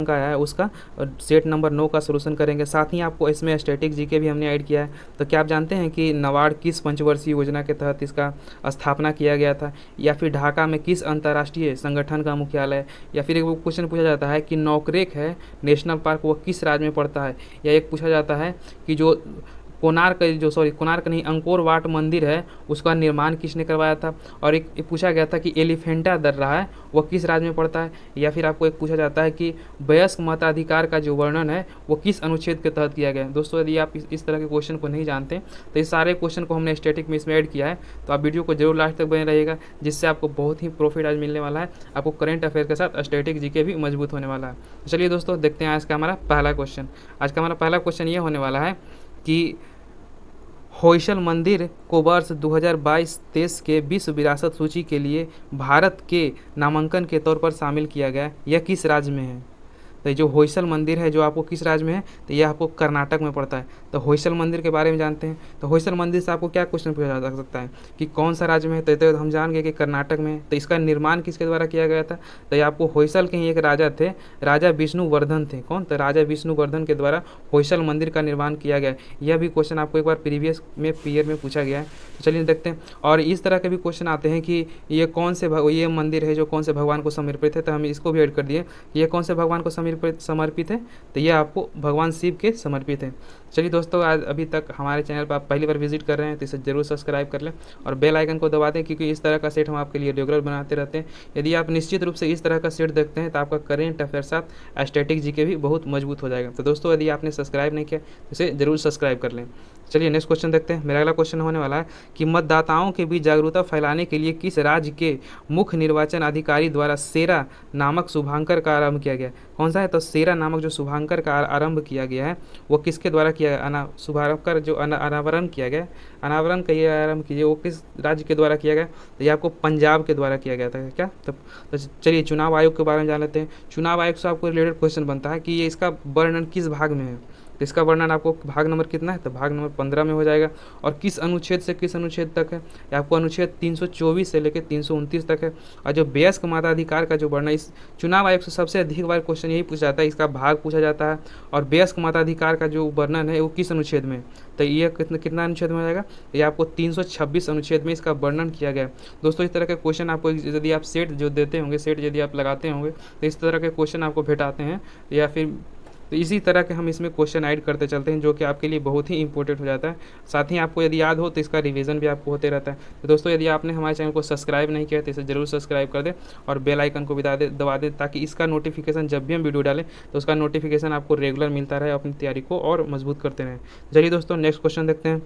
का आया है उसका सेट नंबर 9 का सोल्यूशन करेंगे। साथ ही आपको इसमें स्टैटिक जीके भी हमने ऐड किया है। तो क्या आप जानते हैं कि नाबार्ड किस पंचवर्षीय योजना के तहत इसका स्थापना किया गया था, या फिर ढाका में किस अंतर्राष्ट्रीय संगठन का मुख्यालय है, या फिर एक वो क्वेश्चन पूछा जाता है कि नौकरेक है नेशनल पार्क वो किस राज्य में पड़ता है, या एक पूछा जाता है कि जो कोणार्क नहीं, अंकोर वाट मंदिर है उसका निर्माण किसने करवाया था, और एक पूछा गया था कि एलिफेंटा दर्रा है वो किस राज्य में पड़ता है, या फिर आपको एक पूछा जाता है कि वयस्क मताधिकार का जो वर्णन है वो किस अनुच्छेद के तहत किया गया है। दोस्तों यदि आप इस तरह के क्वेश्चन को नहीं जानते तो इस सारे क्वेश्चन को हमने स्टैटिक में इसमें ऐड किया है। तो आप वीडियो को जरूर लास्ट तक बने रहिएगा, जिससे आपको बहुत ही प्रॉफिट आज मिलने वाला है। आपको करंट अफेयर के साथ स्टैटिक जीके भी मजबूत होने वाला है। तो चलिए दोस्तों देखते हैं आज का हमारा पहला क्वेश्चन। आज का हमारा पहला क्वेश्चन ये होने वाला है कि होयसल मंदिर को वर्ष 2022-23 के विश्व विरासत सूची के लिए भारत के नामांकन के तौर पर शामिल किया गया, यह किस राज्य में है। तो ये जो होयसल मंदिर है जो आपको किस राज्य में है, तो यह आपको कर्नाटक में पड़ता है। तो होयसल मंदिर के बारे में जानते हैं। तो होयसल मंदिर से आपको क्या क्वेश्चन पूछा जा सकता है कि कौन सा राज्य में है, तो हम जान गए कि कर्नाटक में है। तो इसका निर्माण किसके द्वारा किया गया था, तो ये आपको होयसल के ही एक राजा थे, राजा विष्णुवर्धन थे। कौन, तो राजा विष्णुवर्धन के द्वारा होयसल मंदिर का निर्माण किया गया। यह भी क्वेश्चन आपको एक बार प्रीवियस में पीयर में पूछा गया है। तो चलिए देखते हैं। और इस तरह के भी क्वेश्चन आते हैं कि ये कौन से ये मंदिर है जो कौन से भगवान को समर्पित है, तो हम इसको भी ऐड कर दिए। ये कौन से भगवान को समर्पित है, तो ये आपको भगवान शिव के समर्पित है। चलिए दोस्तों, आज अभी तक हमारे चैनल पर आप पहली बार विजिट कर रहे हैं तो इसे जरूर सब्सक्राइब कर लें और बेल आइकन को दबा दें, क्योंकि इस तरह का सेट हम आपके लिए रेगुलर बनाते रहते हैं। यदि आप निश्चित रूप से इस तरह का सेट देखते हैं तो आपका करेंट अफेयर साथ स्टैटिक जीके भी बहुत मजबूत हो जाएगा। तो दोस्तों यदि आपने सब्सक्राइब नहीं किया तो इसे जरूर सब्सक्राइब कर लें। चलिए नेक्स्ट क्वेश्चन देखते हैं। मेरा अगला क्वेश्चन होने वाला है कि मतदाताओं के बीच जागरूकता फैलाने के लिए किस राज्य के मुख्य निर्वाचन अधिकारी द्वारा सेरा नामक शुभांकर का आरंभ किया गया। कौन सा है, तो सेरा नामक जो शुभांकर का आरंभ किया गया है वो किसके द्वारा किया गया, शुभांकर जो अनावरण किया गया, अनावरण का ये आरंभ कीजिए वो किस राज्य के द्वारा किया गया, तो ये आपको पंजाब के द्वारा किया गया था क्या। तो चलिए चुनाव आयोग के बारे में जान लेते हैं। चुनाव आयोग से आपको रिलेटेड क्वेश्चन बनता है कि ये इसका वर्णन किस भाग में है, तो इसका वर्णन आपको भाग नंबर कितना है, तो भाग नंबर 15 में हो जाएगा। और किस अनुच्छेद से किस अनुच्छेद तक है, ये आपको अनुच्छेद 324 से लेकर 329 तक है। और जो वयस्क मताधिकार का जो वर्णन, इस चुनाव आयोग से सबसे अधिक बार क्वेश्चन यही पूछा जाता है, इसका भाग पूछा जाता है। और वयस्क मताधिकार का जो वर्णन है वो किस अनुच्छेद में, तो ये कितना अनुच्छेद में हो जाएगा, ये आपको 326 अनुच्छेद में इसका वर्णन किया गया है। दोस्तों इस तरह के क्वेश्चन आपको यदि आप सेट जो देते होंगे, सेट यदि आप लगाते होंगे तो इस तरह के क्वेश्चन आपको भेटाते हैं, या फिर तो इसी तरह के हम इसमें क्वेश्चन ऐड करते चलते हैं जो कि आपके लिए बहुत ही इंपॉर्टेंट हो जाता है। साथ ही आपको यदि याद हो तो इसका रिवीजन भी आपको होते रहता है। तो दोस्तों यदि आपने हमारे चैनल को सब्सक्राइब नहीं किया तो इसे जरूर सब्सक्राइब कर दें और बेल आइकन को भी दबा दें, ताकि इसका नोटिफिकेशन जब भी हम वीडियो डालें तो उसका नोटिफिकेशन आपको रेगुलर मिलता रहे, अपनी तैयारी को और मजबूत करते रहें। चलिए दोस्तों नेक्स्ट क्वेश्चन देखते हैं।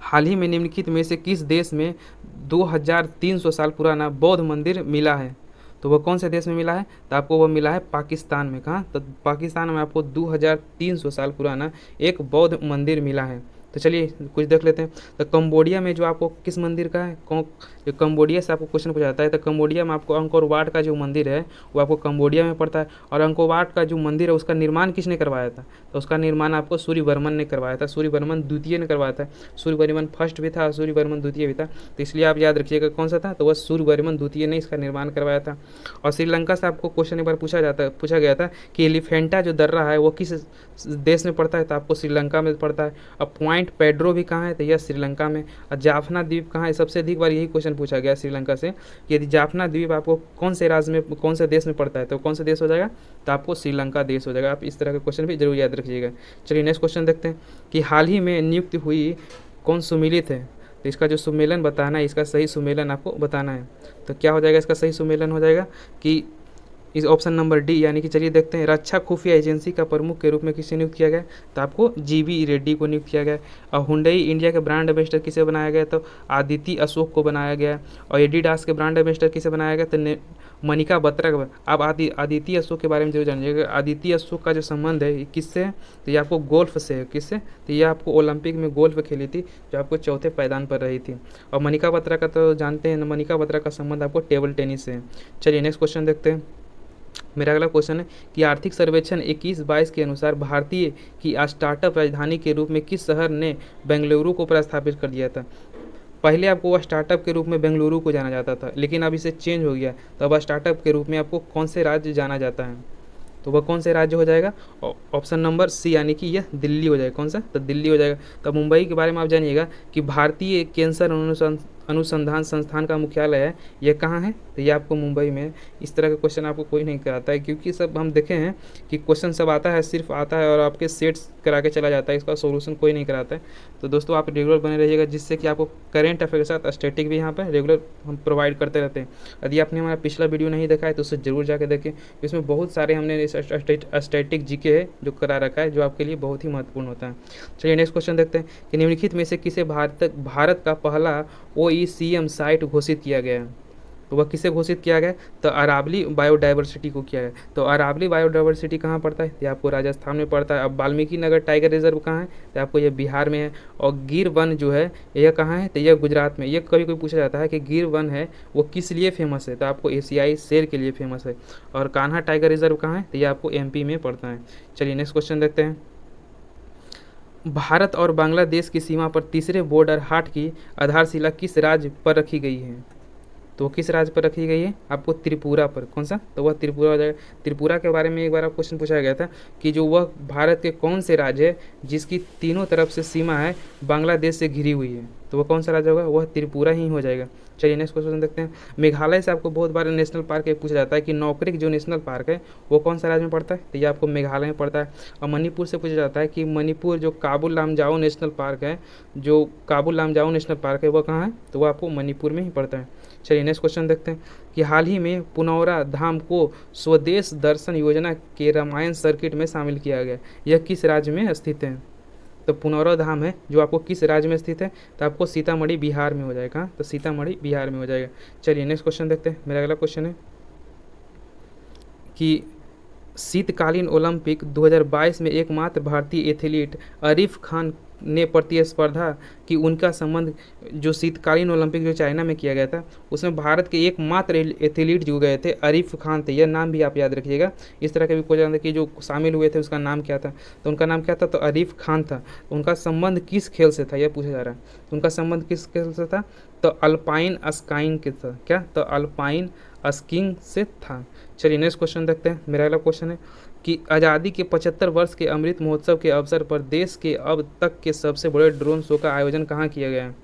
हाल ही में निम्नलिखित में से किस देश में 2300 साल पुराना बौद्ध मंदिर मिला है, तो वो कौन से देश में मिला है, तो आपको वो मिला है पाकिस्तान में। कहाँ, तो पाकिस्तान में आपको 2300 साल पुराना एक बौद्ध मंदिर मिला है। तो चलिए कुछ देख लेते हैं। तो कंबोडिया में जो आपको किस मंदिर का है, जो कंबोडिया से आपको क्वेश्चन पूछा जाता है, तो कंबोडिया में आपको अंकोर वाट का जो मंदिर है वो आपको कंबोडिया में पड़ता है। और अंकोर वाट का जो मंदिर है उसका निर्माण किसने करवाया था, तो उसका निर्माण आपको सूर्यवर्मन ने करवाया था, सूर्यवर्मन द्वितीय ने करवाया था। सूर्यवर्मन फर्स्ट भी था और सूर्यवर्मन द्वितीय भी था, तो इसलिए आप याद रखिएगा कौन सा था, तो वह सूर्यवर्मन द्वितीय ने इसका निर्माण करवाया था। और श्रीलंका से आपको क्वेश्चन एक बार पूछा गया था कि एलिफेंटा जो दर्रा है वो किस देश में पड़ता है, तो आपको श्रीलंका में पड़ता है। अब पॉइंट पेड्रो भी कहाँ है, तो यह श्रीलंका में। और जाफना द्वीप कहाँ है, सबसे अधिक बार यही क्वेश्चन पूछा गया श्रीलंका से कि यदि जाफना द्वीप आपको कौन से राज्य में कौन से देश में पड़ता है, तो कौन सा देश हो जाएगा, तो आपको श्रीलंका देश हो जाएगा। आप इस तरह के क्वेश्चन भी जरूर याद रखिएगा। चलिए नेक्स्ट क्वेश्चन देखते हैं कि हाल ही में नियुक्त हुई कौन सुमिलित है, तो इसका जो सुमेलन बताना है, इसका सही सुमेलन आपको बताना है। तो क्या हो जाएगा, इसका सही सुमेलन हो जाएगा कि इस ऑप्शन नंबर डी, यानी कि चलिए देखते हैं। रक्षा खुफिया एजेंसी का प्रमुख के रूप में किसे नियुक्त किया गया, तो आपको जीवी रेड्डी को नियुक्त किया गया। और हुंडई इंडिया के ब्रांड एम्बेसडर किसे बनाया गया, तो आदिति अशोक को बनाया गया। और एडिडास के ब्रांड एम्बेसडर किसे बनाया गया, तो मनिका बत्रा का। आप आदिति अशोक के बारे में जरूर जानिएगा। आदिति अशोक का जो संबंध है किससे है, तो ये आपको गोल्फ से है। किससे, तो ये आपको ओलंपिक में गोल्फ खेली थी जो आपको चौथे पायदान पर रही थी। और मनिका बत्रा का तो जानते हैं, मनिका बत्रा का संबंध आपको टेबल टेनिस से है। चलिए नेक्स्ट क्वेश्चन देखते हैं। मेरा अगला क्वेश्चन है कि आर्थिक सर्वेक्षण 21-22 के अनुसार भारतीय की स्टार्टअप राजधानी के रूप में किस शहर ने बेंगलुरु को प्रस्तावित कर दिया था। पहले आपको वह स्टार्टअप के रूप में बेंगलुरु को जाना जाता था, लेकिन अब इसे चेंज हो गया, तो अब स्टार्टअप के रूप में आपको कौन से राज्य जाना जाता है। तो वह कौन से राज्य हो जाएगा? ऑप्शन नंबर सी यानी कि यह दिल्ली हो जाएगा। कौन सा? तो दिल्ली हो जाएगा। तो मुंबई के बारे में आप जानिएगा कि भारतीय कैंसर अनुसंधान संस्थान का मुख्यालय है, यह कहाँ है? तो ये आपको मुंबई में है। इस तरह का क्वेश्चन आपको कोई नहीं कराता है, क्योंकि सब हम देखे हैं कि क्वेश्चन सब आता है, सिर्फ आता है और आपके सेट्स करा के चला जाता है, इसका सोल्यूशन कोई नहीं कराता है। तो दोस्तों आप रेगुलर बने रहिएगा, जिससे कि आपको करेंट अफेयर के साथ स्टैटिक भी यहाँ पर रेगुलर हम प्रोवाइड करते रहते हैं। यदि आपने हमारा पिछला वीडियो नहीं देखा है तो उसे जरूर जाकर देखें, इसमें बहुत सारे हमने स्टैटिक जीके है जो करा रखा है, जो आपके लिए बहुत ही महत्वपूर्ण होता है। चलिए नेक्स्ट क्वेश्चन देखते हैं कि निम्नलिखित में से किसे भारत का पहला OECM साइट घोषित किया गया है? तो वह किसे घोषित किया गया? तो अरावली बायोडाइवर्सिटी को किया गया। तो अरावली बायोडाइवर्सिटी कहाँ पड़ता है? ये आपको राजस्थान में पड़ता है। अब वाल्मीकि नगर टाइगर रिजर्व कहाँ है? तो आपको ये बिहार में है। और गिर वन जो है यह कहाँ है? तो यह गुजरात में। ये कभी कोई पूछा जाता है कि गिर वन है वो किस लिए फेमस है? तो आपको एशियाई शेर के लिए फेमस है। और कान्हा टाइगर रिजर्व कहाँ है? तो ये आपको MP में पड़ता है। चलिए नेक्स्ट क्वेश्चन देखते हैं। भारत और बांग्लादेश की सीमा पर तीसरे बॉर्डर हाट की आधारशिला किस राज्य पर रखी गई है? तो वो किस राज्य पर रखी गई है? आपको त्रिपुरा पर। कौन सा? तो वह त्रिपुरा हो जाएगा। त्रिपुरा के बारे में एक बार आप क्वेश्चन पूछा गया था कि जो वह भारत के कौन से राज्य है जिसकी तीनों तरफ से सीमा है बांग्लादेश से घिरी हुई है? तो वह कौन सा राज्य होगा? वह त्रिपुरा ही हो जाएगा। चलिए नेक्स्ट क्वेश्चन देखते हैं। मेघालय से आपको बहुत बार नेशनल पार्क पूछा जाता है कि नौकरिक जो नेशनल पार्क है वो कौन सा राज्य में पड़ता है? तो ये आपको मेघालय में पड़ता है। और मणिपुर से पूछा जाता है कि मणिपुर जो काबुल लामजाओ नेशनल पार्क है, जो काबुल लामजाओ नेशनल पार्क है वह कहाँ है? तो वह आपको मणिपुर में ही पड़ता है। चलिए नेक्स्ट क्वेश्चन देखते हैं कि हाल ही में पुनौरा धाम को स्वदेश दर्शन योजना के रामायण सर्किट में शामिल किया गया, यह किस राज्य में स्थित है? तो पुनौरा धाम है जो आपको किस राज्य में स्थित है? तो आपको सीतामढ़ी बिहार में हो जाएगा। तो सीतामढ़ी बिहार में हो जाएगा। चलिए नेक्स्ट क्वेश्चन देखते हैं। मेरा अगला क्वेश्चन है कि शीतकालीन ओलंपिक 2022 में एकमात्र भारतीय एथलीट आरिफ खान ने प्रतिस्पर्धा की उनका संबंध, जो शीतकालीन ओलंपिक जो चाइना में किया गया था उसमें भारत के एकमात्र एथलीट जो गए थे आरिफ खान थे। यह नाम भी आप याद रखिएगा। इस तरह के भी क्वेश्चन कि जो शामिल हुए थे उसका नाम क्या था? तो उनका नाम क्या था? तो आरिफ खान था। तो उनका संबंध किस खेल से था यह पूछा जा रहा है। तो उनका संबंध किस खेल से था? तो अल्पाइन स्काइंग के था। क्या? तो अल्पाइन स्कीइंग से था। चलिए नेक्स्ट क्वेश्चन देखते हैं। मेरा अगला क्वेश्चन है कि आज़ादी के 75 वर्ष के अमृत महोत्सव के अवसर पर देश के अब तक के सबसे बड़े ड्रोन शो का आयोजन कहाँ किया गया है?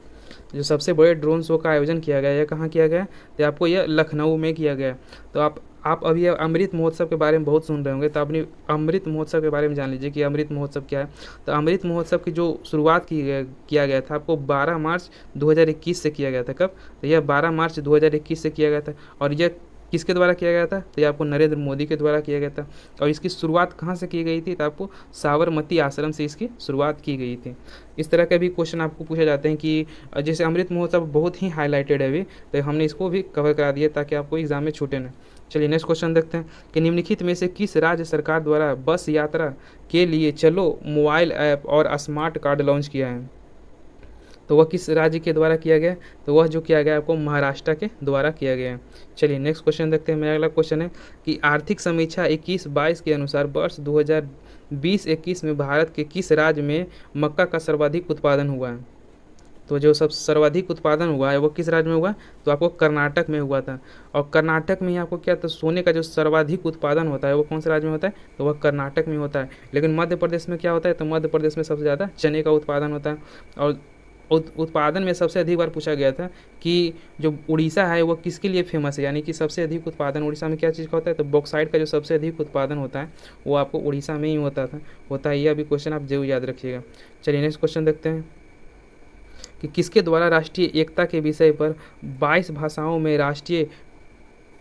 जो सबसे बड़े ड्रोन शो का आयोजन किया गया है यह कहाँ किया गया है? तो आपको यह लखनऊ में किया गया है। तो आप अभी अमृत महोत्सव के बारे में बहुत सुन रहे होंगे, तो अपनी अमृत महोत्सव के बारे में जान लीजिए कि अमृत महोत्सव क्या है। तो अमृत महोत्सव की जो शुरुआत किया गया था आपको 12 मार्च 2021 से किया गया था। कब? तो यह 12 मार्च 2021 से किया गया था। और यह किसके द्वारा किया गया था? तो ये आपको नरेंद्र मोदी के द्वारा किया गया था। और इसकी शुरुआत कहाँ से की गई थी? तो आपको साबरमती आश्रम से इसकी शुरुआत की गई थी। इस तरह के भी क्वेश्चन आपको पूछे जाते हैं कि जैसे अमृत महोत्सव बहुत ही हाईलाइटेड है अभी, तो हमने इसको भी कवर करा दिया ताकि आपको एग्जाम में छूटे ना। चलिए नेक्स्ट क्वेश्चन देखते हैं कि निम्नलिखित में से किस राज्य सरकार द्वारा बस यात्रा के लिए चलो मोबाइल ऐप और स्मार्ट कार्ड लॉन्च किया है? तो वह किस राज्य के द्वारा किया गया? तो वह जो किया गया आपको महाराष्ट्र के द्वारा किया गया है। चलिए नेक्स्ट क्वेश्चन देखते हैं। मेरा अगला क्वेश्चन है कि आर्थिक समीक्षा 21-22 के अनुसार वर्ष 2020-21 में भारत के किस राज्य में मक्का का सर्वाधिक उत्पादन हुआ है? तो जो सब सर्वाधिक उत्पादन हुआ है वो किस राज्य में हुआ? तो आपको कर्नाटक में हुआ था। और कर्नाटक में ही आपको क्या? तो सोने का जो सर्वाधिक उत्पादन होता है वो कौन से राज्य में होता है? तो वह कर्नाटक में होता है। लेकिन मध्य प्रदेश में क्या होता है? तो मध्य प्रदेश में सबसे ज़्यादा चने का उत्पादन होता है। और उत्पादन में सबसे अधिक बार पूछा गया था कि जो उड़ीसा है वो किसके लिए फेमस है, यानी कि सबसे अधिक उत्पादन उड़ीसा में क्या चीज़ का होता है? तो बॉक्साइट का जो सबसे अधिक उत्पादन होता है वो आपको उड़ीसा में ही होता है। यह भी क्वेश्चन आप जरूर याद रखिएगा। चलिए नेक्स्ट क्वेश्चन देखते हैं कि किसके द्वारा राष्ट्रीय एकता के विषय पर 22 भाषाओं में राष्ट्रीय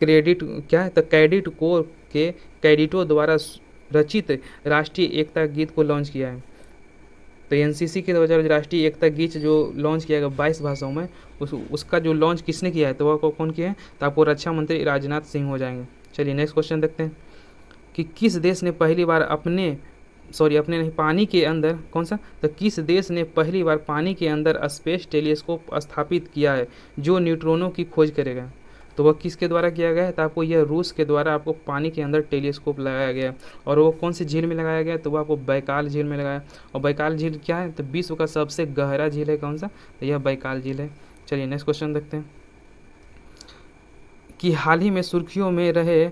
क्रेडिट क्या है? तो कैडिट कोर के कैडिटों द्वारा रचित राष्ट्रीय एकता गीत को लॉन्च किया है। तो NCC के द्वारा राष्ट्रीय एकता गीत जो लॉन्च किया गया 22 भाषाओं में, उसका जो लॉन्च किसने किया है? तो वह कौन किया है? तो आपको रक्षा मंत्री राजनाथ सिंह हो जाएंगे। चलिए नेक्स्ट क्वेश्चन देखते हैं कि किस देश ने पहली बार पानी के अंदर कौन सा? तो किस देश ने पहली बार पानी के अंदर स्पेस टेलीस्कोप स्थापित किया है जो न्यूट्रॉनों की खोज करेगा? तो वह किसके द्वारा किया गया है? तो आपको यह रूस के द्वारा आपको पानी के अंदर टेलीस्कोप लगाया गया है। और वो कौन सी झील में लगाया गया? तो वह आपको बैकाल झील में लगाया। और बैकाल झील क्या है? तो विश्व का सबसे गहरा झील है। कौन सा? तो यह बैकाल झील है। चलिए नेक्स्ट क्वेश्चन देखते हैं कि हाल ही में सुर्खियों में रहे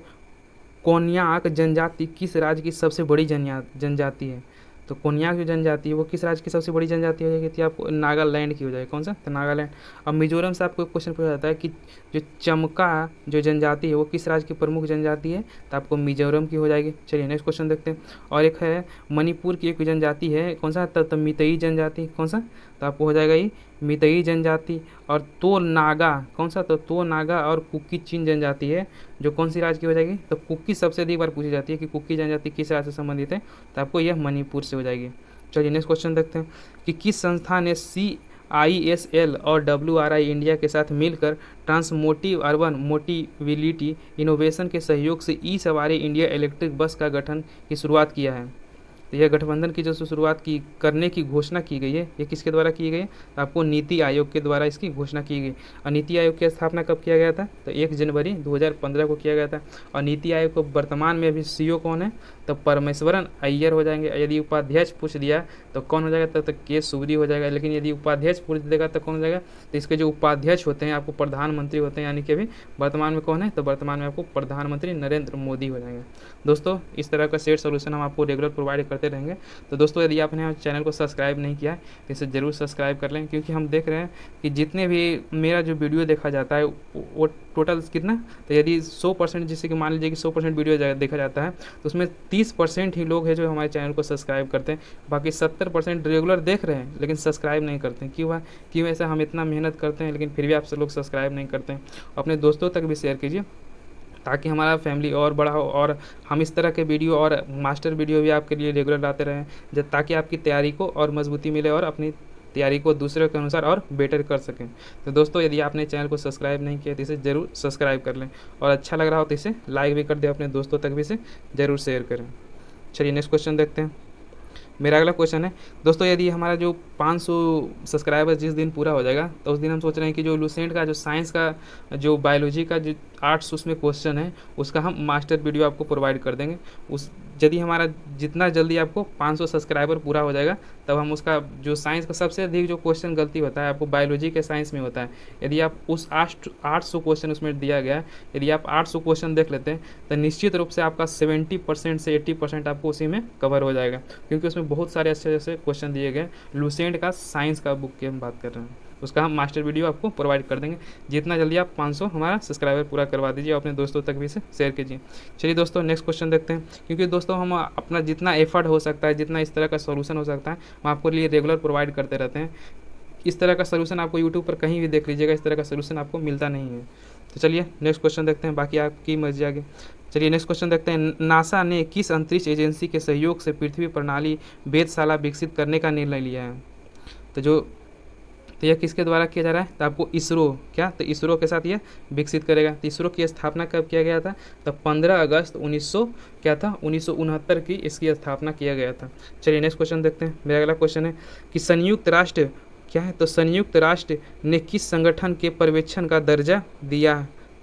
कोन्याक जनजाति किस राज्य की सबसे बड़ी जनजाति है? तो कोन्याक जो जनजाति है वो किस राज्य की सबसे बड़ी जनजाति हो जाएगी? तो आपको नागालैंड की हो जाएगी। कौन सा? तो नागालैंड। अब मिजोरम से आपको क्वेश्चन पूछा जाता है कि जो चमका जो जनजाति है वो किस राज्य की प्रमुख जनजाति है? तो आपको मिजोरम की हो जाएगी। चलिए नेक्स्ट क्वेश्चन देखते हैं। और एक है मणिपुर की एक जनजाति है, कौन सा? तो मितई जनजाति। कौन सा? तो आपको हो जाएगा ये मितई जनजाति। और तो नागा, कौन सा? तो नागा और कुकी चीन जनजाति है जो कौन सी राज्य की हो जाएगी? तो कुकी सबसे अधिक बार पूछी जाती है कि कुकी जनजाति किस राज्य से संबंधित है? तो आपको यह मणिपुर से हो जाएगी। चलिए नेक्स्ट क्वेश्चन देखते हैं कि किस संस्था ने CISL और WRI इंडिया के साथ मिलकर ट्रांसमोटिव अर्बन मोटिविलिटी इनोवेशन के सहयोग से ई सवारी इंडिया इलेक्ट्रिक बस का गठन की शुरुआत किया है? तो यह गठबंधन की जो शुरुआत की करने की घोषणा की गई है, ये किसके द्वारा की गई है? तो आपको नीति आयोग के द्वारा इसकी घोषणा की गई। और नीति आयोग की स्थापना कब किया गया था? तो 1 जनवरी 2015 को किया गया था। और नीति आयोग को वर्तमान में अभी CEO कौन है? तो परमेश्वरन अय्यर हो जाएंगे। यदि उपाध्यक्ष पूछ दिया तो कौन हो जाएगा? तो के सूरी हो जाएगा। लेकिन यदि उपाध्यक्ष पूछ देगा तो कौन हो जाएगा? तो इसके जो उपाध्यक्ष होते हैं आपको प्रधानमंत्री होते हैं, यानी कि अभी वर्तमान में कौन है? तो वर्तमान में आपको प्रधानमंत्री नरेंद्र मोदी हो जाएंगे। दोस्तों इस तरह का सेट सोल्यूशन हम आपको रेगुलर प्रोवाइड करते रहेंगे। तो दोस्तों यदि आपने चैनल को सब्सक्राइब नहीं किया है तो इसे ज़रूर सब्सक्राइब कर लें, क्योंकि हम देख रहे हैं कि जितने भी मेरा जो वीडियो देखा जाता है वो टोटल कितना, तो यदि 100% जैसे कि मान लीजिए कि 100% वीडियो देखा जाता है तो उसमें 30% ही लोग हैं जो हमारे चैनल को सब्सक्राइब करते हैं। बाकी 70% रेगुलर देख रहे हैं लेकिन सब्सक्राइब नहीं करते हैं। क्यों ऐसा? हम इतना मेहनत करते हैं लेकिन फिर भी आप सब लोग सब्सक्राइब नहीं करते हैं। अपने दोस्तों तक भी शेयर कीजिए ताकि हमारा फैमिली और बड़ा हो और हम इस तरह के वीडियो और मास्टर वीडियो भी आपके लिए रेगुलर लाते रहें, ताकि आपकी तैयारी को और मजबूती मिले और अपनी तैयारी को दूसरे के अनुसार और बेटर कर सकें। तो दोस्तों यदि आपने चैनल को सब्सक्राइब नहीं किया तो इसे ज़रूर सब्सक्राइब कर लें, और अच्छा लग रहा हो तो इसे लाइक भी कर दें, अपने दोस्तों तक भी इसे ज़रूर शेयर करें। चलिए नेक्स्ट क्वेश्चन देखते हैं। मेरा अगला क्वेश्चन है दोस्तों, यदि हमारा जो 500 सब्सक्राइबर जिस दिन पूरा हो जाएगा तो उस दिन हम सोच रहे हैं कि जो लूसेंट का जो साइंस का जो बायोलॉजी का जो आर्ट्स उसमें क्वेश्चन है उसका हम मास्टर वीडियो आपको प्रोवाइड कर देंगे। उस यदि हमारा जितना जल्दी आपको 500 सब्सक्राइबर पूरा हो जाएगा तब हम उसका जो साइंस का सबसे अधिक जो क्वेश्चन गलती होता है आपको बायोलॉजी के साइंस में होता है, यदि आप उस 800 क्वेश्चन उसमें दिया गया है, यदि आप 800 क्वेश्चन देख लेते हैं तो निश्चित रूप से आपका 70% से 80% आपको उसी में कवर हो जाएगा, क्योंकि उसमें बहुत सारे अच्छे अच्छे क्वेश्चन दिए गए। लूसेंट का साइंस का बुक की हम बात कर रहे हैं, उसका हम मास्टर वीडियो आपको प्रोवाइड कर देंगे। जितना जल्दी आप 500 हमारा सब्सक्राइबर पूरा करवा दीजिए, अपने दोस्तों तक भी इसे शेयर कीजिए। चलिए दोस्तों नेक्स्ट क्वेश्चन देखते हैं, क्योंकि दोस्तों हम अपना जितना एफर्ट हो सकता है, जितना इस तरह का सॉल्यूशन हो सकता है हम आपको लिए रेगुलर प्रोवाइड करते रहते हैं। इस तरह का सॉल्यूशन आपको यूट्यूब पर कहीं भी देख लीजिएगा, इस तरह का सॉल्यूशन आपको मिलता नहीं है। तो चलिए नेक्स्ट क्वेश्चन देखते हैं, बाकी आपकी मर्जी आगे। चलिए नेक्स्ट क्वेश्चन देखते हैं। नासा ने किस अंतरिक्ष एजेंसी के सहयोग से पृथ्वी प्रणाली वेधशाला विकसित करने का निर्णय लिया है? तो यह किसके द्वारा किया जा रहा है? तो आपको इसरो, क्या? तो इसरो के साथ यह विकसित करेगा। तो इसरो की स्थापना कब किया गया था? तो 15 अगस्त 1969 की इसकी स्थापना किया गया था। चलिए नेक्स्ट क्वेश्चन देखते हैं। मेरा अगला क्वेश्चन है कि संयुक्त राष्ट्र, क्या है? तो संयुक्त राष्ट्र ने किस संगठन के पर्यवेक्षण का दर्जा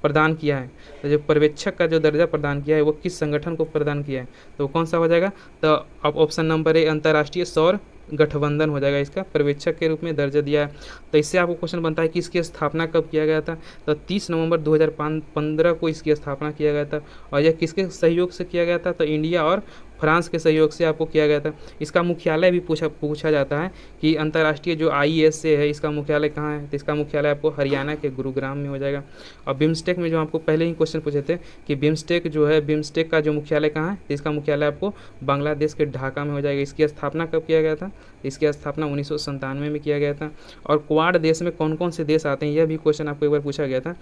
प्रदान किया है? तो जो पर्यवेक्षक का जो दर्जा प्रदान किया है वो किस संगठन को प्रदान किया है? तो कौन सा हो जाएगा? तो अब ऑप्शन नंबर ए अंतर्राष्ट्रीय सौर गठबंधन हो जाएगा, इसका पर्यवेक्षक के रूप में दर्जा दिया है। तो इससे आपको क्वेश्चन बनता है कि इसकी स्थापना कब किया गया था? तो 30 नवंबर 2015 को इसकी स्थापना किया गया था। और यह किसके सहयोग से किया गया था? तो इंडिया और फ्रांस के सहयोग से आपको किया गया था। इसका मुख्यालय भी पूछा जाता है कि अंतर्राष्ट्रीय जो ISA है इसका मुख्यालय कहाँ है? तो इसका मुख्यालय आपको हरियाणा के गुरुग्राम में हो जाएगा। और बिम्स्टेक में जो आपको पहले ही क्वेश्चन पूछे थे कि बिम्स्टेक जो है, बिम्स्टेक का जो मुख्यालय कहाँ है? तो इसका मुख्यालय आपको बांग्लादेश के ढाका में हो जाएगा। इसकी स्थापना कब किया गया था? इसकी स्थापना 1997 में किया गया था। और क्वाड देश में कौन कौन से देश आते हैं, यह भी क्वेश्चन आपको एक बार पूछा गया था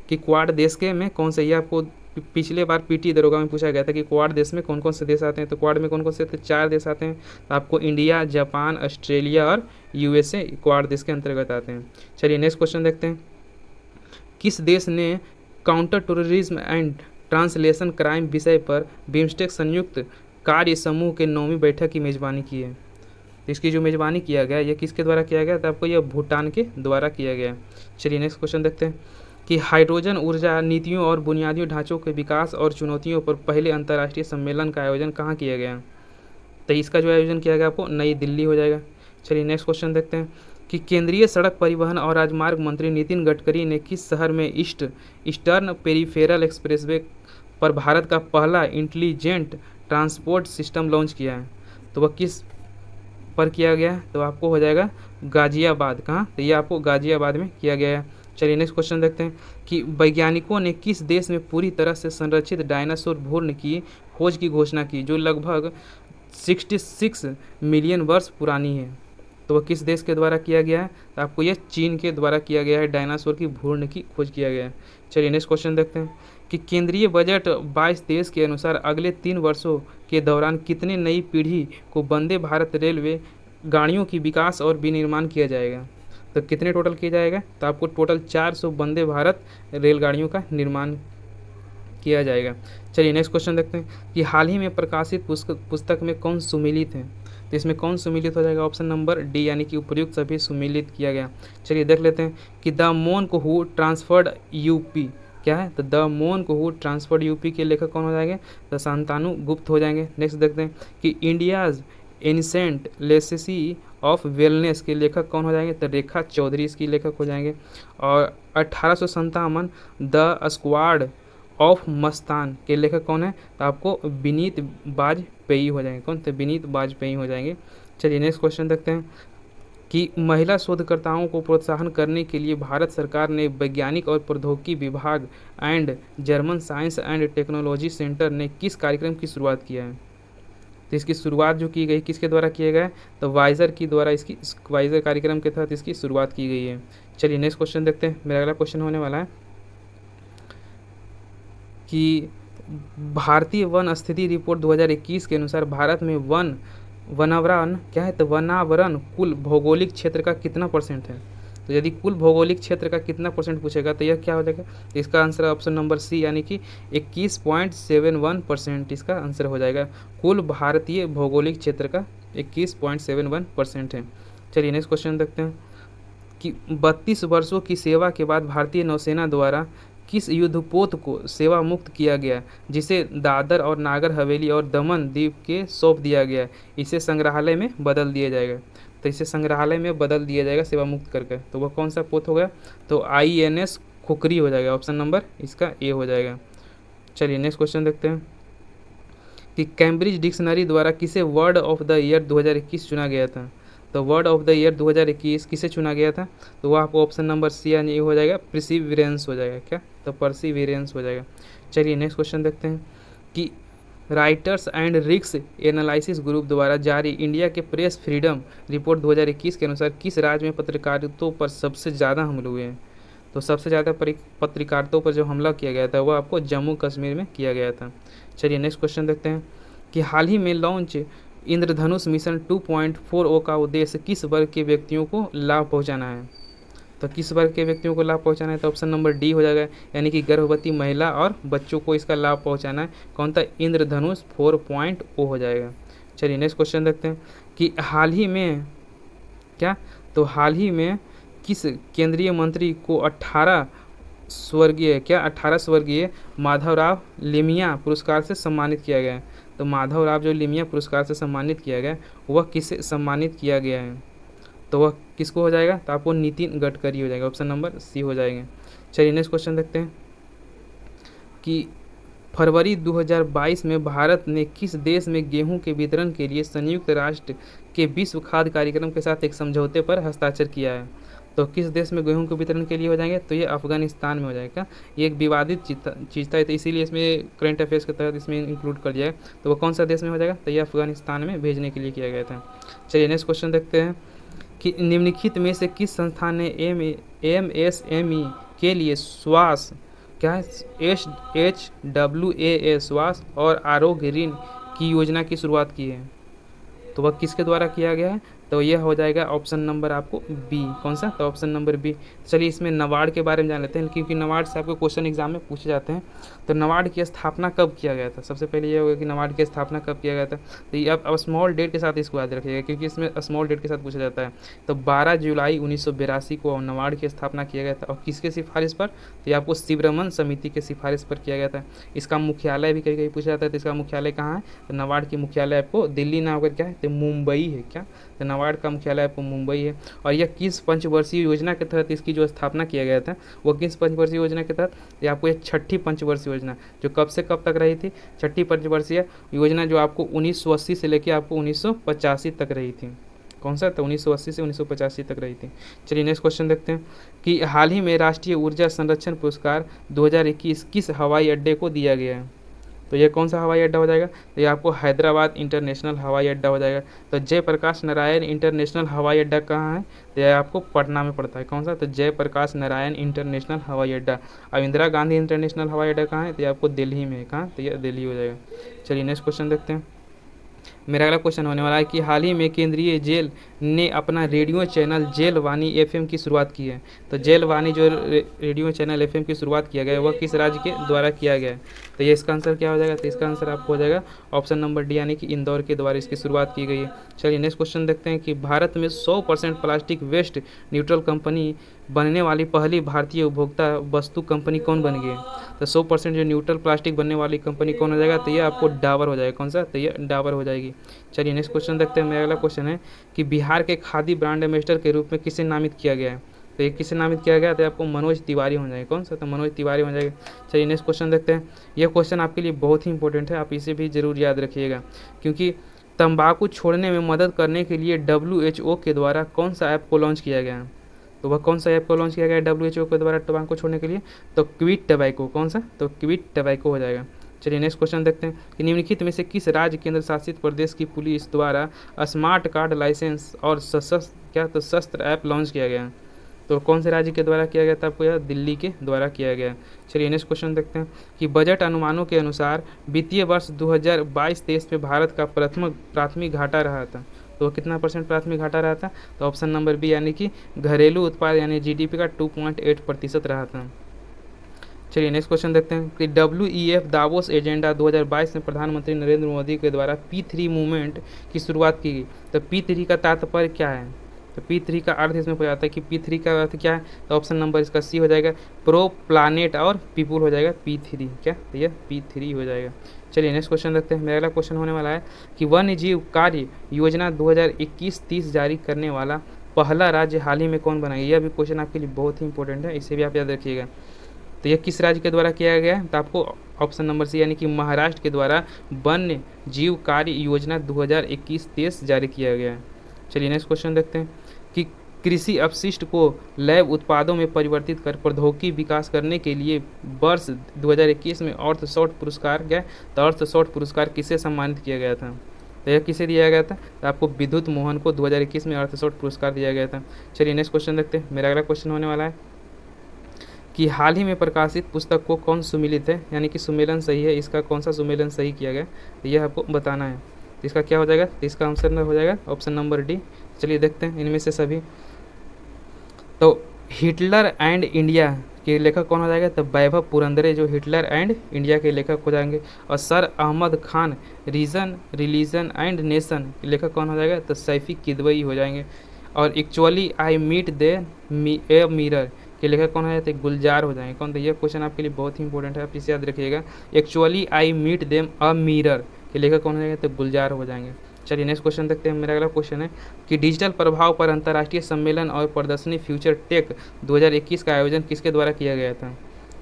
कि क्वाड देश के में कौन से, यह आपको पिछले बार PT दरोगा में पूछा गया था कि क्वाड देश में कौन कौन से देश आते हैं। तो क्वाड में कौन कौन से? तो 4 देश आते हैं। तो आपको इंडिया, जापान, ऑस्ट्रेलिया और USA क्वाड देश के अंतर्गत आते हैं। चलिए नेक्स्ट क्वेश्चन देखते हैं। किस देश ने counter terrorism and translation crime विषय पर बिम्स्टेक संयुक्त कार्य समूह के 9वीं बैठक की मेजबानी की है? इसकी जो मेजबानी किया गया यह किसके द्वारा किया गया? तो आपको यह भूटान के द्वारा किया गया। चलिए नेक्स्ट क्वेश्चन देखते हैं कि हाइड्रोजन ऊर्जा नीतियों और बुनियादी ढांचों के विकास और चुनौतियों पर पहले अंतर्राष्ट्रीय सम्मेलन का आयोजन कहाँ किया गया? तो इसका जो आयोजन किया गया आपको नई दिल्ली हो जाएगा। चलिए नेक्स्ट क्वेश्चन देखते हैं कि केंद्रीय सड़क परिवहन और राजमार्ग मंत्री नितिन गडकरी ने किस शहर में ईस्टर्न पेरिफेरल एक्सप्रेसवे पर भारत का पहला इंटेलिजेंट ट्रांसपोर्ट सिस्टम लॉन्च किया है? तो वह किस पर किया गया है? तो आपको हो जाएगा गाजियाबाद। कहाँ? तो ये आपको गाजियाबाद में किया गया है। चलिए नेक्स्ट क्वेश्चन देखते हैं कि वैज्ञानिकों ने किस देश में पूरी तरह से संरक्षित डायनासोर भ्रूण की खोज की घोषणा की, जो लगभग 66 मिलियन वर्ष पुरानी है? तो वह किस देश के द्वारा किया गया है? तो आपको यह चीन के द्वारा किया गया है, डायनासोर की भ्रूण की खोज किया गया है। चलिए नेक्स्ट क्वेश्चन देखते हैं कि केंद्रीय बजट 22-23 के अनुसार अगले 3 वर्षों के दौरान कितने नई पीढ़ी को वंदे भारत रेलवे गाड़ियों की विकास और विनिर्माण किया जाएगा? तो कितने टोटल किया जाएगा? तो आपको टोटल 400 वंदे भारत रेलगाड़ियों का निर्माण किया जाएगा। चलिए नेक्स्ट क्वेश्चन देखते हैं कि हाल ही में प्रकाशित पुस्तक में कौन सुमेलित है? तो इसमें कौन सुमेलित हो जाएगा? ऑप्शन नंबर डी, यानी कि उपर्युक्त सभी सुमेलित किया गया। चलिए देख लेते हैं कि the monk who transferred UP क्या है? तो the monk who transferred UP के लेखक कौन हो जाएंगे? तो शांतनु गुप्त हो जाएंगे। नेक्स्ट देखते हैं कि इंडियाज एनिसेंट लेसेसी ऑफ वेलनेस के लेखक कौन हो जाएंगे? तो रेखा चौधरी इसकी लेखक हो जाएंगे। और 1857 द स्क्वाड ऑफ मस्तान के लेखक कौन है? तो आपको विनीत वाजपेयी हो जाएंगे। कौन? तो विनीत वाजपेयी हो जाएंगे। चलिए नेक्स्ट क्वेश्चन देखते हैं कि महिला शोधकर्ताओं को प्रोत्साहन करने के लिए भारत सरकार ने वैज्ञानिक और प्रौद्योगिकी विभाग and German science and technology centre ने किस कार्यक्रम की शुरुआत किया है? तो इसकी शुरुआत जो की गई किसके द्वारा किया गया है? तो वाइजर की द्वारा इसकी वाइजर कार्यक्रम के तहत इसकी शुरुआत की गई है। चलिए नेक्स्ट क्वेश्चन देखते हैं। मेरा अगला क्वेश्चन होने वाला है कि भारतीय वन स्थिति रिपोर्ट 2021 के अनुसार भारत में वनावरण क्या है? तो वनावरण कुल भौगोलिक क्षेत्र का कितना % है? तो यदि कुल भौगोलिक क्षेत्र का कितना % पूछेगा तो यह क्या हो जाएगा? तो इसका आंसर ऑप्शन नंबर सी, यानी कि 21.71% इसका आंसर हो जाएगा। कुल भारतीय भौगोलिक क्षेत्र का 21.71% है। चलिए नेक्स्ट क्वेश्चन देखते हैं कि 32 वर्षों की सेवा के बाद भारतीय नौसेना द्वारा किस युद्धपोत को सेवा मुक्त किया गया, जिसे दादर और नागर हवेली और दमन द्वीप के सौंप दिया गया? इसे संग्रहालय में बदल दिया जाएगा। तो इसे संग्रहालय में बदल दिया जाएगा सेवा मुक्त करके। तो वह कौन सा पोत होगा? तो INS खुखरी हो जाएगा। ऑप्शन नंबर इसका ए हो जाएगा। चलिए नेक्स्ट क्वेश्चन देखते हैं कि कैम्ब्रिज डिक्शनरी द्वारा किसे वर्ड ऑफ द ईयर 2021 चुना गया था? तो वर्ड ऑफ द ईयर 2021 किसे चुना गया था? तो वह आपको ऑप्शन नंबर सी यानी ए हो जाएगा, परसिविरेंस हो जाएगा। क्या? तो परसिविरेंस हो जाएगा। चलिए नेक्स्ट क्वेश्चन देखते हैं कि writers and risk analysis group द्वारा जारी इंडिया के प्रेस फ्रीडम रिपोर्ट 2021 के अनुसार किस राज्य में पत्रकारिता पर सबसे ज़्यादा हमले हुए हैं? तो सबसे ज़्यादा पत्रकारिता पर जो हमला किया गया था वह आपको जम्मू कश्मीर में किया गया था। चलिए नेक्स्ट क्वेश्चन देखते हैं कि हाल ही में लॉन्च इंद्रधनुष मिशन 2.40 का उद्देश्य किस वर्ग के व्यक्तियों को लाभ पहुंचाना है? तो किस वर्ग के व्यक्तियों को लाभ पहुंचाना है? तो ऑप्शन नंबर डी हो जाएगा, यानी कि गर्भवती महिला और बच्चों को इसका लाभ पहुंचाना है। कौन था? इंद्रधनुष 4.0 हो जाएगा। चलिए नेक्स्ट क्वेश्चन देखते हैं कि हाल ही में क्या? तो हाल ही में किस केंद्रीय मंत्री को 18 स्वर्गीय माधवराव लिमिया पुरस्कार से सम्मानित किया गया है? तो माधवराव जो लिमिया पुरस्कार से सम्मानित किया गया वह किससे सम्मानित किया गया है? तो वह किसको हो जाएगा? तो आपको नितिन गडकरी हो जाएगा। ऑप्शन नंबर सी हो जाएंगे। चलिए नेक्स्ट क्वेश्चन देखते हैं कि फरवरी 2022 में भारत ने किस देश में गेहूं के वितरण के लिए संयुक्त राष्ट्र के विश्व खाद्य कार्यक्रम के साथ एक समझौते पर हस्ताक्षर किया है? तो किस देश में गेहूं के वितरण के लिए हो जाएंगे? तो ये अफगानिस्तान में हो जाएगा। ये एक विवादित चीज़ था, तो इसीलिए इसमें करंट अफेयर्स के तहत इसमें इंक्लूड कर दिया है। तो वो कौन सा देश में हो जाएगा? तो ये अफगानिस्तान में भेजने के लिए किया गया था। चलिए नेक्स्ट क्वेश्चन देखते हैं कि निम्नलिखित में से किस संस्थान ने MSME के लिए स्वास्थ्य क्या है HWAA स्वास्थ्य और आरोग्य ऋण की योजना की शुरुआत की है? तो वह किसके द्वारा किया गया है? तो यह हो जाएगा ऑप्शन नंबर आपको बी। कौन सा? तो ऑप्शन नंबर बी। चलिए इसमें नाबार्ड के बारे में जान लेते हैं, क्योंकि नाबार्ड से आपको क्वेश्चन एग्जाम में पूछे जाते हैं। तो नाबार्ड की स्थापना कब किया गया था? सबसे पहले ये होगा कि नाबार्ड की स्थापना कब किया गया था। तो ये अब स्मॉल डेट के साथ इसको याद रखिएगा, क्योंकि इसमें स्मॉल डेट के साथ पूछा जाता है। तो 12 जुलाई 1982 को नाबार्ड की स्थापना किया गया था। और किसके सिफारिश पर? तो ये आपको शिवरमन समिति के सिफारिश पर किया गया था। इसका मुख्यालय भी कहीं कहीं पूछा जाता है, तो इसका मुख्यालय कहाँ है? तो नाबार्ड की मुख्यालय आपको दिल्ली ना होकर क्या है? तो मुंबई है। क्या? तो नाबार्ड नाबार्ड का मुख्यालय आपको मुंबई है। और यह किस पंचवर्षीय योजना के तहत इसकी जो स्थापना किया गया था, वो किस पंचवर्षीय योजना के तहत, ये आपको एक छठी पंचवर्षीय योजना जो कब से कब तक रही थी, छठी पंचवर्षीय योजना जो आपको 1980 से लेकर आपको 1985 तक रही थी। कौन सा? तो 1980 से 1985 तक रही थी। चलिए नेक्स्ट क्वेश्चन देखते हैं कि हाल ही में राष्ट्रीय ऊर्जा संरक्षण पुरस्कार 2021 किस हवाई अड्डे को दिया गया है? तो ये कौन सा हवाई अड्डा हो जाएगा? तो ये आपको हैदराबाद इंटरनेशनल हवाई अड्डा हो जाएगा। तो जयप्रकाश नारायण इंटरनेशनल हवाई अड्डा कहाँ है? तो यह आपको पटना में पड़ता है। कौन सा? तो जयप्रकाश नारायण इंटरनेशनल हवाई अड्डा। अब इंदिरा गांधी इंटरनेशनल हवाई अड्डा कहाँ है? तो ये आपको दिल्ली में है। कहाँ? तो यह दिल्ली हो जाएगा। चलिए नेक्स्ट क्वेश्चन देखते हैं। मेरा अगला क्वेश्चन होने वाला है कि हाल ही में केंद्रीय जेल ने अपना रेडियो चैनल जेल वाणी एफएम की शुरुआत की है। तो जेल वाणी जो रेडियो चैनल एफएम की शुरुआत किया गया है वह किस राज्य के द्वारा किया गया है? तो ये इसका आंसर क्या हो जाएगा? तो इसका आंसर आपको हो जाएगा ऑप्शन नंबर डी, यानी कि इंदौर के द्वारा इसकी शुरुआत की गई है। चलिए नेक्स्ट क्वेश्चन देखते हैं कि भारत में 100% प्लास्टिक वेस्ट न्यूट्रल कंपनी बनने वाली पहली भारतीय उपभोक्ता वस्तु कंपनी कौन बन गई है? तो 100% जो न्यूट्रल प्लास्टिक बनने वाली कंपनी कौन हो जाएगा? तो ये आपको डाबर हो जाएगा। कौन सा? तो ये डाबर हो जाएगी। चलिए नेक्स्ट क्वेश्चन देखते हैं। मेरा अगला क्वेश्चन है कि बिहार के खादी ब्रांड एम्बेसडर के रूप में किसे नामित किया गया है? तो ये किसे नामित किया गया? तो आपको मनोज तिवारी हो जाएगा। कौन सा? तो मनोज तिवारी हो जाएगा। चलिए नेक्स्ट क्वेश्चन देखते हैं। यह क्वेश्चन आपके लिए बहुत ही इंपॉर्टेंट है, आप इसे भी जरूर याद रखिएगा, क्योंकि तंबाकू छोड़ने में मदद करने के लिए WHO के द्वारा कौन सा ऐप को लॉन्च किया गया है? तो वह कौन सा ऐप को लॉन्च किया गया है WHO के द्वारा तंबाकू छोड़ने के लिए? तो क्विट टबैको। कौन सा? तो क्विट टबैको हो जाएगा। चलिए नेक्स्ट क्वेश्चन देखते हैं कि निम्नलिखित में से किस राज्य केंद्र शासित प्रदेश की पुलिस द्वारा स्मार्ट कार्ड लाइसेंस और शस्त्र ऐप लॉन्च किया गया है? तो कौन से राज्य के द्वारा किया गया था? आपको यह दिल्ली के द्वारा किया गया। चलिए नेक्स्ट क्वेश्चन देखते हैं कि बजट अनुमानों के अनुसार वित्तीय वर्ष 2022-23 में भारत का प्राथमिक घाटा रहा था। तो कितना % प्राथमिक घाटा रहा था? तो ऑप्शन नंबर बी, यानी कि घरेलू उत्पाद यानी GDP का 2.8% रहा था। चलिए नेक्स्ट क्वेश्चन देखते हैं कि WEF दावोस एजेंडा 2022 में प्रधानमंत्री नरेंद्र मोदी के द्वारा P3 मूवमेंट की शुरुआत की गई। तो P3 का तात्पर्य क्या है? तो P3 का अर्थ इसमें हो जाता है कि P3 का अर्थ क्या है? तो ऑप्शन नंबर इसका सी हो जाएगा, प्रो प्लानेट और पीपुल हो जाएगा P3। क्या? तो यह P3 हो जाएगा। चलिए नेक्स्ट क्वेश्चन देखते हैं। मेरा अगला क्वेश्चन होने वाला है कि वन्य जीव कार्य योजना 2021-30 जारी करने वाला पहला राज्य हाल ही में कौन बना? यह भी क्वेश्चन आपके लिए बहुत ही इंपॉर्टेंट है, इसे भी आप याद रखिएगा। तो यह किस राज्य के द्वारा किया गया है? तो आपको ऑप्शन नंबर सी, यानी कि महाराष्ट्र के द्वारा वन्य जीव कार्य योजना 2021-23 जारी किया गया है। चलिए नेक्स्ट क्वेश्चन देखते हैं कि कृषि अपशिष्ट को लैब उत्पादों में परिवर्तित कर प्रौद्योगिकी विकास करने के लिए वर्ष 2021 में अर्थशॉट पुरस्कार गया। तो अर्थशॉट पुरस्कार किसे सम्मानित किया गया था? तो यह किसे दिया गया था? तो आपको विद्युत मोहन को 2021 में अर्थशॉट पुरस्कार दिया गया था। चलिए नेक्स्ट क्वेश्चन देखते हैं। मेरा अगला क्वेश्चन होने वाला है कि हाल ही में प्रकाशित पुस्तक को कौन सुमेलित है, यानी कि सुमेलन सही है, इसका कौन सा सुमेलन सही किया गया? तो यह आपको बताना है। तो इसका क्या हो जाएगा? तो इसका आंसर हो जाएगा ऑप्शन नंबर डी। चलिए देखते हैं इनमें से सभी। तो हिटलर एंड इंडिया के लेखक कौन हो जाएगा? तो वैभव पुरंदरे जो हिटलर एंड इंडिया के लेखक हो जाएंगे। और sir Ahmad Khan reason religion and nation के लेखक कौन हो जाएगा? तो सैफी किदवई हो जाएंगे। और actually I meet a mirror के लेखक कौन हो जाते? गुलजार हो जाएंगे। कौन? तो ये क्वेश्चन आपके लिए बहुत ही इंपॉर्टेंट है, आप इसे याद रखिएगा। Actually I meet them a mirror के लेखक कौन हो जाएंगे? तो गुलजार हो जाएंगे। चलिए नेक्स्ट क्वेश्चन देखते हैं। मेरा अगला क्वेश्चन है कि डिजिटल प्रभाव पर अंतर्राष्ट्रीय सम्मेलन और प्रदर्शनी फ्यूचर टेक 2021 का आयोजन किसके द्वारा किया गया था?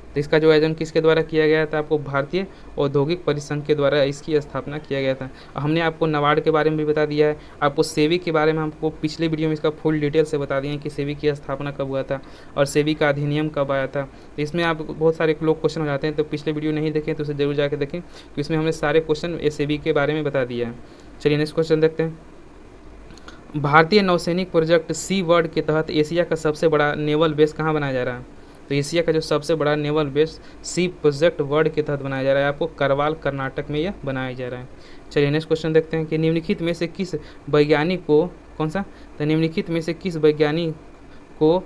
तो इसका जो आयोजन किसके द्वारा किया गया था? आपको भारतीय औद्योगिक परिसंघ के द्वारा इसकी स्थापना किया गया था। हमने आपको नाबार्ड के बारे में भी बता दिया है, आपको सेबी के बारे में हमको पिछले वीडियो में इसका फुल डिटेल से बता दिए हैं कि सेबी की स्थापना कब हुआ था और सेबी का अधिनियम कब आया था। तो इसमें आप बहुत सारे लोग क्वेश्चन हो जाते हैं, तो पिछले वीडियो नहीं देखें तो उसे जरूर जाकर देखें, क्योंकि इसमें हमने सारे क्वेश्चन सेबी के बारे में बता दिया है। चलिए नेक्स्ट क्वेश्चन देखते हैं। भारतीय नौसैनिक प्रोजेक्ट सी वर्ड के तहत एशिया का सबसे बड़ा नेवल बेस कहाँ बनाया जा रहा है? तो एशिया का जो सबसे बड़ा naval base C project word के तहत बनाया जा रहा है, आपको करवाल कर्नाटक में यह बनाया जा रहा है। चलिए नेक्स्ट क्वेश्चन देखते हैं कि निम्नलिखित में से किस वैज्ञानिक को कौन सा? तो निम्नलिखित में से किस वैज्ञानिक को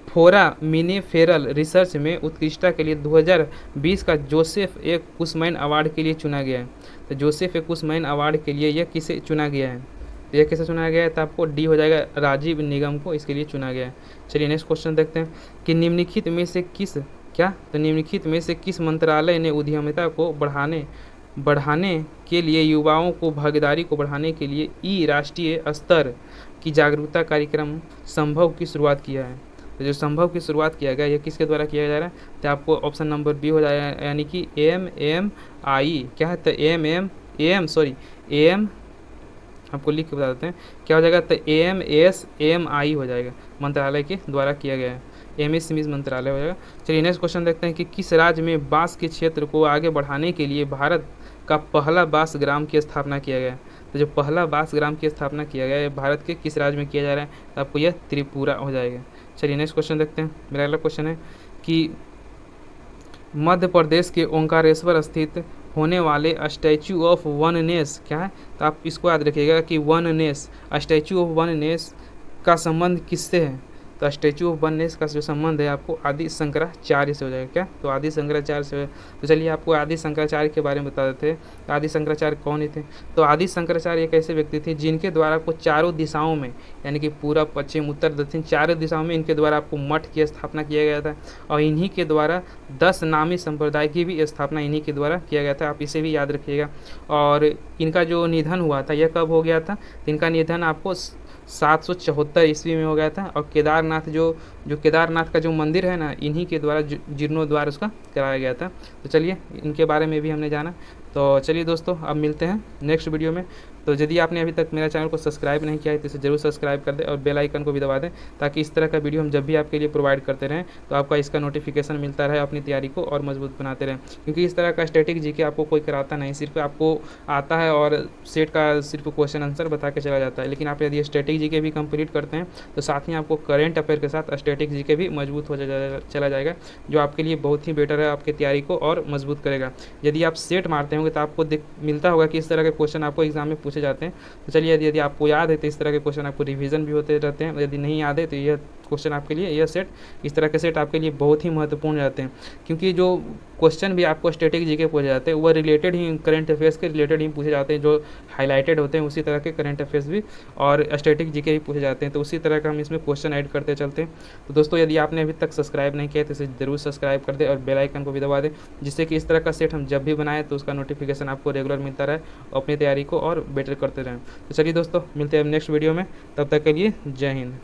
फोरामिनेफेरल रिसर्च में उत्कृष्टता के लिए 2020 का जोसेफ ए कुशमैन अवार्ड के लिए चुना गया है? तो जोसेफ ए कुशमैन अवार्ड के लिए यह किसे चुना गया है? तो यह किसे चुना गया है? तो आपको डी हो जाएगा, राजीव निगम को इसके लिए चुना गया है। चलिए नेक्स्ट क्वेश्चन देखते हैं कि निम्नलिखित में से किस मंत्रालय ने उद्यमिता को बढ़ाने बढ़ाने के लिए युवाओं को भागीदारी को बढ़ाने के लिए ई राष्ट्रीय स्तर की जागरूकता कार्यक्रम संभव की शुरुआत किया है। तो जो संभव की शुरुआत किया गया, ये किसके द्वारा किया जा रहा है? तो आपको ऑप्शन नंबर बी हो जाएगा, यानी कि AMMI क्या है? तो AM आपको लिख के बता देते हैं क्या हो जाएगा। तो AMSMI हो जाएगा, मंत्रालय के द्वारा किया गया है, MSMI मंत्रालय हो जाएगा। चलिए नेक्स्ट क्वेश्चन देखते हैं कि किस राज्य में बांस के क्षेत्र को आगे बढ़ाने के लिए भारत का पहला बांस ग्राम की स्थापना किया गया है? तो जो पहला बांस ग्राम की स्थापना किया गया है भारत के किस राज्य में किया जा रहा है? तो आपको यह त्रिपुरा हो जाएगा। चलिए नेक्स्ट क्वेश्चन देखते हैं। मेरा अगला क्वेश्चन है कि मध्य प्रदेश के ओंकारेश्वर स्थित होने वाले स्टैचू ऑफ वननेस क्या है? तो आप इसको याद रखिएगा कि वननेस, स्टैचू ऑफ वननेस का संबंध किससे है? तो स्टैचू ऑफ वननेस का जो संबंध है आपको आदि शंकराचार्य से हो जाएगा। क्या? तो आदि शंकराचार्य से। तो चलिए आपको आदि शंकराचार्य के बारे में बता देते हैं। आदि शंकराचार्य कौन थे? तो आदि शंकराचार्य एक ऐसे व्यक्ति थे जिनके द्वारा आपको चारों दिशाओं में, यानी कि पूर्व पश्चिम उत्तर दक्षिण चारों दिशाओं में इनके द्वारा आपको मठ की स्थापना किया गया था, और इन्हीं के द्वारा 10 नामी संप्रदाय की भी स्थापना इन्हीं के द्वारा किया गया था। आप इसे भी याद रखिएगा। और इनका जो निधन हुआ था यह कब हो गया था? तो इनका निधन आपको 774 ईस्वी में हो गया था। और केदारनाथ जो केदारनाथ का जो मंदिर है ना, इन्हीं के द्वारा जीर्णोद्वार उसका कराया गया था। तो चलिए इनके बारे में भी हमने जाना। तो चलिए दोस्तों, अब मिलते हैं नेक्स्ट वीडियो में। तो यदि आपने अभी तक मेरा चैनल को सब्सक्राइब नहीं किया है तो इसे जरूर सब्सक्राइब कर दें और बेल आइकन को भी दबा दें, ताकि इस तरह का वीडियो हम जब भी आपके लिए प्रोवाइड करते रहें तो आपका इसका नोटिफिकेशन मिलता रहे, अपनी तैयारी को और मजबूत बनाते रहें। क्योंकि इस तरह का स्टैटिक जीके आपको कोई कराता नहीं, सिर्फ आपको आता है और सेट का सिर्फ क्वेश्चन आंसर बता के चला जाता है। लेकिन आप यदि स्टैटिक जीके भी कंप्लीट करते हैं तो साथ ही आपको करेंट अफेयर के साथ स्टैटिक जीके भी मजबूत हो चला जाएगा, जो आपके लिए बहुत ही बेटर है, आपकी तैयारी को और मजबूत करेगा। यदि आप सेट मारते होंगे तो आपको मिलता होगा कि इस तरह के क्वेश्चन आपको एग्जाम में पूछे जाते हैं। तो चलिए यदि आपको याद है तो इस तरह के क्वेश्चन आपको रिवीजन भी होते रहते हैं। यदि नहीं याद है तो यह क्वेश्चन आपके लिए, यह सेट, इस तरह के सेट आपके लिए बहुत ही महत्वपूर्ण रहते हैं। क्योंकि जो क्वेश्चन भी आपको स्टैटिक जीके पूछे जाते हैं वह रिलेटेड ही, करंट अफेयर्स के रिलेटेड ही पूछे जाते हैं। जो हाईलाइटेड होते हैं उसी तरह के करंट अफेयर्स भी और स्टैटिक जीके भी पूछे जाते हैं। तो उसी तरह का हम इसमें क्वेश्चन ऐड करते चलते हैं। तो दोस्तों, यदि आपने अभी तक सब्सक्राइब नहीं किया तो इसे जरूर सब्सक्राइब कर दें और बेल आइकन को भी दबा दें, जिससे कि इस तरह का सेट हम जब भी बनाएं तो उसका नोटिफिकेशन आपको रेगुलर मिलता रहे और अपनी तैयारी को और बेटर करते रहें। तो चलिए दोस्तों, मिलते हैं नेक्स्ट वीडियो में। तब तक के लिए जय हिंद।